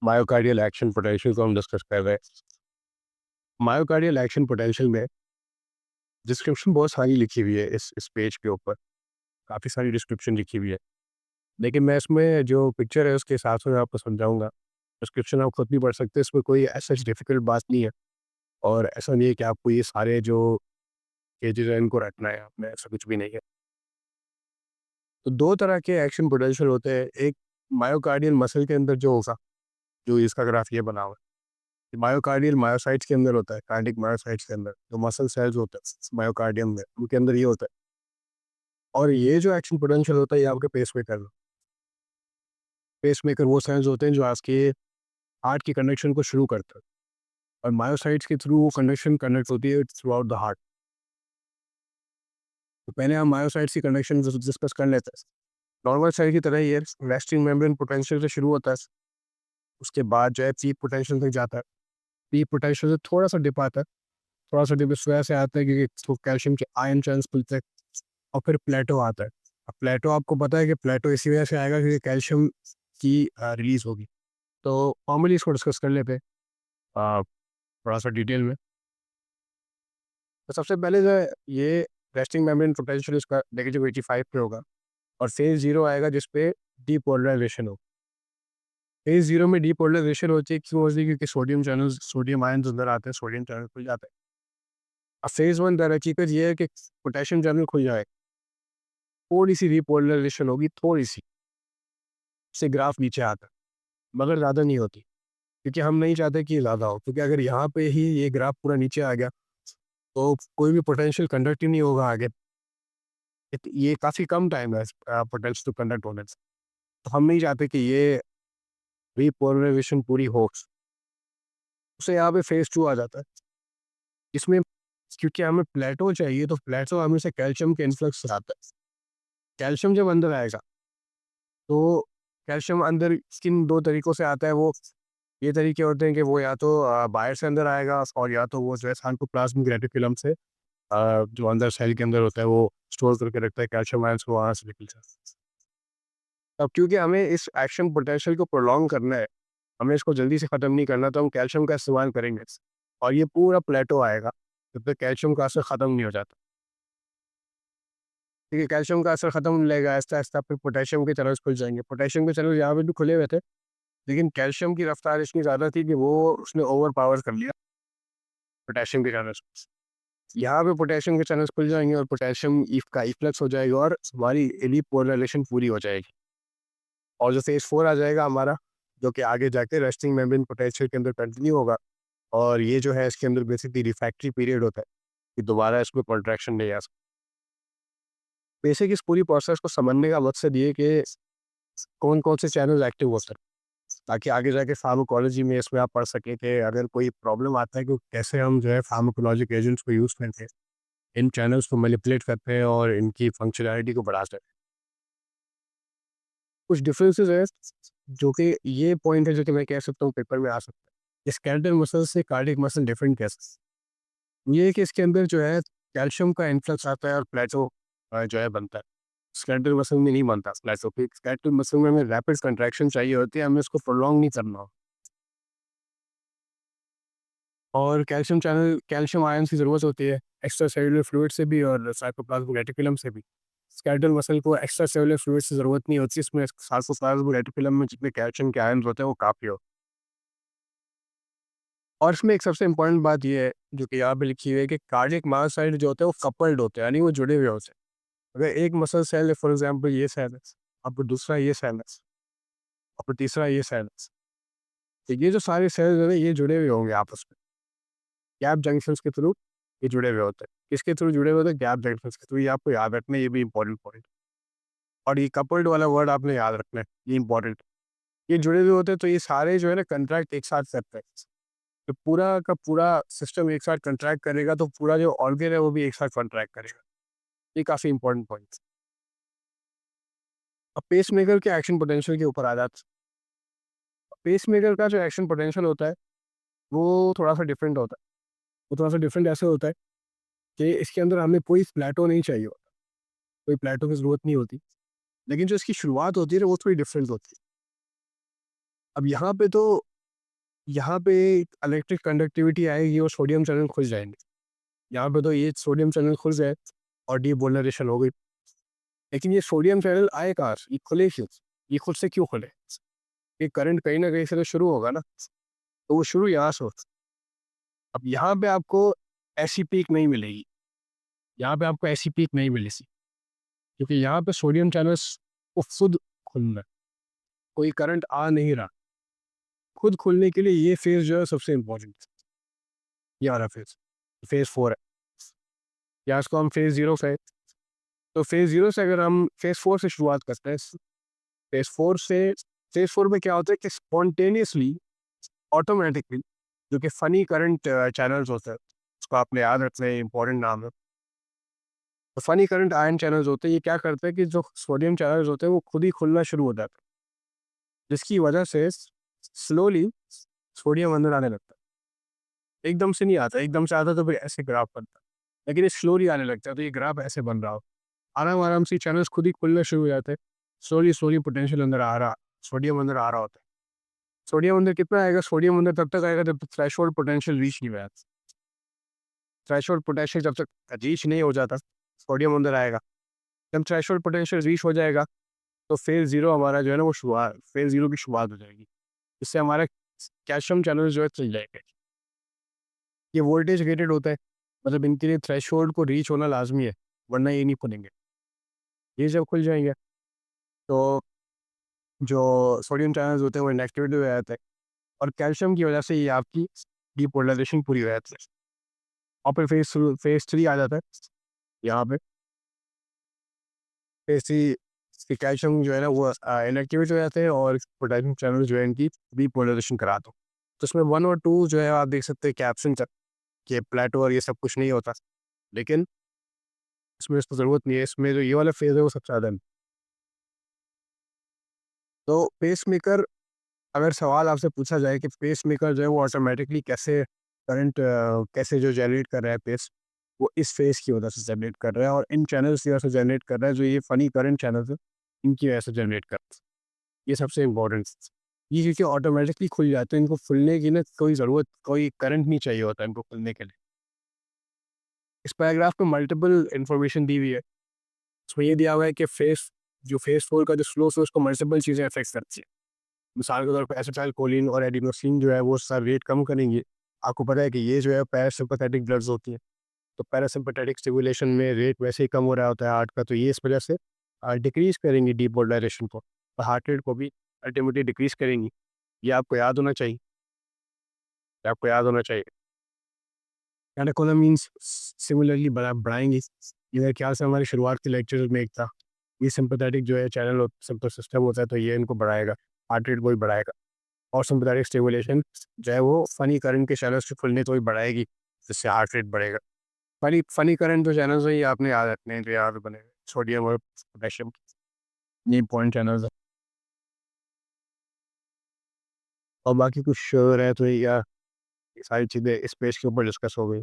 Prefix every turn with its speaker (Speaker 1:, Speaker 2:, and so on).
Speaker 1: Myocardial action potential को हम discuss कर रहे हैं। मायोकार्डियल एक्शन पोटेंशियल में डिस्क्रिप्शन बहुत सारी लिखी हुई है इस पेज के ऊपर, काफ़ी सारी डिस्क्रिप्शन लिखी हुई है। लेकिन मैं इसमें जो पिक्चर है उसके हिसाब से मैं आपको समझाऊँगा। डिस्क्रिप्शन आप खुद भी पढ़ सकते हैं, इसमें कोई ऐसा डिफ़िकल्ट बात नहीं है और ऐसा नहीं है कि आपको ये सारे जो पेजेज़ हैं इनको रटना है आपने, ऐसा कुछ भी नहीं है। तो 2 तरह के एक्शन पोटेंशियल होते हैं, एक मायोकार्डियल मसल के अंदर जो होगा, जो इसका ग्राफ ये बना हुआ है। मायोकार्डियल मायोसाइट्स के अंदर होता है, कार्डियक मायोसाइट्स के अंदर जो मसल सेल्स होते हैं मायोकार्डियम में, उनके अंदर ये होता है। और ये जो एक्शन पोटेंशियल होता है ये आपके पेसमेकर में, पेसमेकर वो सेल्स होते हैं जो आपके हार्ट की कंडक्शन को शुरू करते हैं और मायोसाइट्स के थ्रू वो कंडक्शन कनेक्ट होती है थ्रू आउट द हार्ट। तो पहले हम मायोसाइट्स की कंडक्शन डिस्कस कर लेते हैं। नॉर्मल सेल की तरह ये रेस्टिंग मेम्ब्रेन पोटेंशियल से शुरू होता है, उसके बाद जो है पीक पोटेंशियल तक जाता है। पीक पोटेंशियल से थोड़ा सा डिप आता है, थोड़ा सा डिप इस वजह से आता है क्योंकि तो कैल्शियम के आयन चैनल्स खुलते हैं और फिर प्लेटो आता है। अब प्लेटो आपको पता है कि प्लेटो इसी वजह से आएगा क्योंकि कैल्शियम की रिलीज होगी। तो फॉर्मली इसको डिस्कस कर लेते हैं थोड़ा सा डिटेल में। तो सबसे पहले जो है ये रेस्टिंग मेम्ब्रेन पोटेंशियल इसका -85 पे होगा और फेज 0 आएगा जिस पे डीपोलराइजेशन हो। फेज 0 में डीपोलराइजेशन होती है, क्यों होती है? क्योंकि सोडियम चैनल्स, सोडियम आयन्स अंदर आते हैं, सोडियम चैनल खुल जाते हैं। अब फेज 1 हकीकत ये है कि पोटेशियम चैनल खुल जाए, थोड़ी सी डीपोलराइजेशन होगी, थोड़ी सी, से ग्राफ नीचे आता है, मगर ज़्यादा नहीं होती, क्योंकि हम नहीं चाहते कि ज़्यादा हो, क्योंकि अगर यहाँ पे ही ये ग्राफ पूरा नीचे आ गया तो कोई भी पोटेंशियल कंडक्ट ही नहीं होगा आगे। ये काफ़ी कम टाइम है पोटेंशियल टू कंडक्ट होने से। तो हम नहीं चाहते कि ये डीपोलराइजेशन पूरी हो। उसे यहाँ पे फेज 2 आ जाता है, इसमें क्योंकि हमें प्लेटो चाहिए तो प्लेटो हमें से कैल्शियम के इन्फ्लक्स से आता है। कैल्शियम जब अंदर आएगा तो कैल्शियम अंदर किन 2 तरीकों से आता है, वो ये तरीके होते हैं कि वो या तो बाहर से अंदर आएगा और या तो वो जो है साइटोप्लाज्मिक रेटिकुलम से जो अंदर सेल के अंदर होता है वो स्टोर करके रखता है कैल्शियम आयंस को, वहाँ से निकल जाता है। अब क्योंकि हमें इस एक्शन पोटेंशियल को प्रोलॉन्ग करना है, हमें इसको जल्दी से ख़त्म नहीं करना, तो हम कैल्शियम का इस्तेमाल करेंगे और ये पूरा प्लेटो आएगा जब तक कैल्शियम का असर ख़त्म नहीं हो जाता। ठीक है, कैल्शियम का असर ख़त्म नहीं लेगा, आहिस्ता-आहिस्ता फिर पोटेशियम के चैनल्स खुल जाएँगे। पोटेशियम के चैनल यहाँ पे भी खुले हुए थे, लेकिन कैल्शियम की रफ़्तार इतनी ज़्यादा थी कि वो उसने ओवर पावर कर लिया पोटेशियम के चैनल्स को। यहाँ पे पोटेशियम के चैनल्स खुल जाएँगे और पोटेशियम का इफ्लक्स हो जाएगा और हमारी डीपोलराइजेशन पूरी हो जाएगी। और जो फेज़ 4 आ जाएगा हमारा, जो कि आगे जाके रेस्टिंग मेम्ब्रेन पोटेंशियल के अंदर कंटिन्यू होगा और ये जो है इसके अंदर बेसिकली रिफ्रैक्टरी पीरियड होता है कि दोबारा इसमें कॉन्ट्रैक्शन नहीं आ सकता। बेसिक इस पूरी प्रोसेस को समझने का मकसद ये कि कौन-कौन से चैनल एक्टिव हो सकते हैं, ताकि आगे जाके फार्माकोलॉजी में इसमें आप पढ़ सकें कि अगर कोई प्रॉब्लम आता है कि कैसे हम जो है फार्माकोलॉजिक एजेंट्स को यूज़ करके इन चैनल्स को मैनिपुलेट करते हैं और इनकी फंक्शनैलिटी को बढ़ाते हैं। कुछ डिफरेंसेस हैं, जो कि ये पॉइंट है जो कि मैं कह सकता हूँ पेपर में आ सकता है। स्केलेटल मसल से कार्डियक मसल डिफरेंट कैसे? ये है कि इसके अंदर जो है कैल्शियम का इन्फ्लक्स आता है और प्लेटो जो है बनता है। स्केलेटल मसल में नहीं बनता प्लेटो, फिर स्केलेटल मसल में हमें रैपिड कंट्रैक्शन चाहिए होती है, हमें इसको प्रोलॉन्ग नहीं करना हो। और कैल्शियम चैनल, कैल्शियम आयन्स की ज़रूरत होती है एक्स्ट्रा सेलुलर फ्लूइड से भी और साइटोप्लाज्मिक रेटिकुलम से भी। स्केलेटल मसल को एक्स्ट्रा सेलुलर फ्लूइड से ज़रूरत नहीं होती, इसमें साइटोप्लाज्मिक रेटिकुलम में जितने कैल्शियम के आयन्स होते हैं वो काफ़ी होते हैं। और इसमें एक सबसे इम्पोर्टेंट बात ये है, जो कि यहाँ पे लिखी हुई है, कि कार्डियक मायोसाइट जो होते हैं वो कपल्ड होते हैं, यानी वो जुड़े हुए होते हैं। अगर एक मसल सेल है, फॉर एग्जांपल ये सेल है, और फिर दूसरा ये सेल है, और फिर तीसरा ये सेल है, तो ये जो सारे सेल्स हैं ना, ये जुड़े हुए होंगे आपस में गैप जंक्शंस के थ्रू, ये जुड़े हुए होते हैं। किसके थ्रू जुड़े हुए होते हैं? गैप जंक्शंस के थ्रू। ये आपको याद रखना है, ये भी इंपॉर्टेंट पॉइंट। और ये कपल्ड वाला वर्ड आपने याद रखना है, ये इंपॉर्टेंट। ये जुड़े हुए होते हैं तो ये सारे जो है ना कंट्रैक्ट एक साथ करते हैं। तो पूरा का पूरा सिस्टम एक साथ कंट्रैक्ट करेगा तो पूरा जो ऑर्गन है वो भी एक साथ कंट्रैक्ट करेगा। ये काफ़ी इंपॉर्टेंट पॉइंट है। अब पेसमेकर के एक्शन पोटेंशियल के ऊपर आ जाते हैं। पेसमेकर का जो एक्शन पोटेंशियल होता है वो थोड़ा-सा डिफरेंट होता है। वो थोड़ा-सा डिफरेंट ऐसे होता है कि इसके अंदर हमें कोई प्लेटो नहीं चाहिए होता, कोई प्लेटो की ज़रूरत नहीं होती। लेकिन जो इसकी शुरुआत होती है ना वो थोड़ी डिफरेंट होती है। अब यहाँ पे तो यहाँ पे इलेक्ट्रिक कंडक्टिविटी आएगी और सोडियम चैनल खुल जाएंगे। यहाँ पे तो ये सोडियम चैनल खुल जाए और डीपोलराइजेशन हो गई। लेकिन ये सोडियम चैनल आए कहाँ से? ये खुले क्यों? ये खुद से क्यों खुले? ये करंट कहीं ना कहीं से तो शुरू होगा ना, तो वो शुरू यहाँ से होता है। अब यहाँ पे आपको ऐसी पीक नहीं मिलेगी, यहाँ पे आपको ऐसी पीक नहीं मिलेगी, क्योंकि यहाँ पे सोडियम चैनल्स को खुद खुलना है, कोई करंट आ नहीं रहा। खुद खुलने के लिए ये फेज जो है सबसे इम्पोर्टेंट है। ये वाला फेज 4 है, या इसको हम फेज 0 फेज। तो फेज 0 से अगर हम फेज 4 से शुरुआत करते हैं, फेज 4 से, फेज 4 में क्या होता है कि स्पॉन्टेनियसली, ऑटोमेटिकली, जो कि फनी करंट चैनल्स होते हैं, उसको आपने याद रखना है, इंपॉर्टेंट नाम है। तो फनी करंट आयन चैनल्स होते हैं, ये क्या करते हैं कि जो सोडियम चैनल्स होते हैं वो खुद ही खुलना शुरू हो जाता है, जिसकी वजह से स्लोली सोडियम अंदर आने लगता है। एकदम से नहीं आता, एकदम से आता तो फिर ऐसे ग्राफ बनता है, लेकिन ये स्लोली आने लगता है, तो ये ग्राफ ऐसे बन रहा हो, आराम आराम से चैनल्स खुद ही खुलना शुरू हो जाते हैं। स्लोली स्लोली पोटेंशियल अंदर आ रहा, सोडियम अंदर आ रहा होता है। सोडियम अंदर कितना आएगा? सोडियम अंदर तब तक आएगा जब तक थ्रेशोल्ड पोटेंशियल रीच नहीं हुआ। थ्रेशोल्ड पोटेंशियल जब तक रीच नहीं हो जाता, सोडियम अंदर आएगा। जब थ्रेशोल्ड पोटेंशियल रीच हो जाएगा, तो फेज 0 हमारा जो है ना वो शुरुआत, फेज 0 की शुरुआत हो जाएगी। इससे हमारा कैल्शियम चैनल जो है चल जाएंगे। ये वोल्टेज गेटेड होता है, मतलब इनके लिए थ्रेशोल्ड को रीच होना लाजमी है, वरना ये नहीं खुलेंगे। ये जब खुल जाएंगे तो जो सोडियम चैनल्स होते हैं वो इनएक्टिवेट हो जाते हैं, और कैल्शियम की वजह से ये आपकी डीपोलराइजेशन पूरी हो जाती है। और फिर फेज 3 आ जाता है यहाँ पे। फेज 3 कैल्शियम जो है ना वो इनएक्टिवेट हो जाते हैं, और पोटेशियम चैनल जो है इनकी डीपोलराइजेशन करा दो। तो इसमें 1 और 2 जो है आप देख सकते हैं कि एब्सेंट है, कि प्लेटो और ये सब कुछ नहीं होता। लेकिन इसमें इसको ज़रूरत नहीं है, इसमें जो ये वाला फेज है वो सबसे ज़्यादा है। तो पेस मेकर, अगर सवाल आपसे पूछा जाए कि पेस मेकर जो है वो ऑटोमेटिकली कैसे करंट कैसे जो जनरेट कर रहा है पेस, वो इस फेस की वजह से जनरेट कर रहा है, और इन चैनल्स की वजह से जनरेट कर रहा है, जो ये फनी करंट चैनल्स है इनकी वजह से जनरेट कर रहा है। ये सबसे इम्पोर्टेंट, ये क्योंकि ऑटोमेटिकली खुल जाते हैं, इनको खुलने की ना कोई ज़रूरत, कोई करंट नहीं चाहिए होता इनको खुलने के लिए। इस पैराग्राफ में मल्टीपल इन्फॉर्मेशन दी हुई है। उसमें ये दिया हुआ है कि फेस 4 का जो स्लो है उसको मल्टीपल चीज़ें अफेक्ट करती है। मिसाल के तौर पे एसिटाइलकोलिन और एडिनोसिन जो है वो उसका रेट कम करेंगे। आपको पता है कि ये जो है पैरासिम्पैथेटिक ड्रग्स होती हैं, तो पैरासिम्पैथेटिक स्टिमुलेशन में रेट वैसे ही कम हो रहा होता है हार्ट का, तो ये इस वजह से डिक्रीज़ करेंगी डीपोलराइजेशन को, और हार्ट रेट को भी अल्टीमेटली डिक्रीज़ करेंगी। ये आपको याद होना चाहिए, ये आपको याद होना चाहिए। Catecholamines similarly बढ़ाएँगी। ये मेरे ख्याल से हमारी शुरुआत के लेक्चर में एक था। ये सिम्पैथेटिक जो है चैनल सिस्टम होता है, तो ये इनको बढ़ाएगा, हार्ट रेट को भी बढ़ाएगा। और सिम्पैथेटिक स्टिमुलेशन जो है वो फनी करंट के चैनल्स को खुलने को भी बढ़ाएगी, जिससे हार्ट रेट बढ़ेगा। फनी फनी करंट जो चैनल्स हैं ये आपने याद रखने हैं, जो यहाँ पे बने हुए हैं, सोडियम और पोटेशियम, ये इंपॉर्टेंट चैनल्स हैं। और बाकी कुछ रहे तो या ये सारी चीज़ें इस पेज के ऊपर डिस्कस हो गई।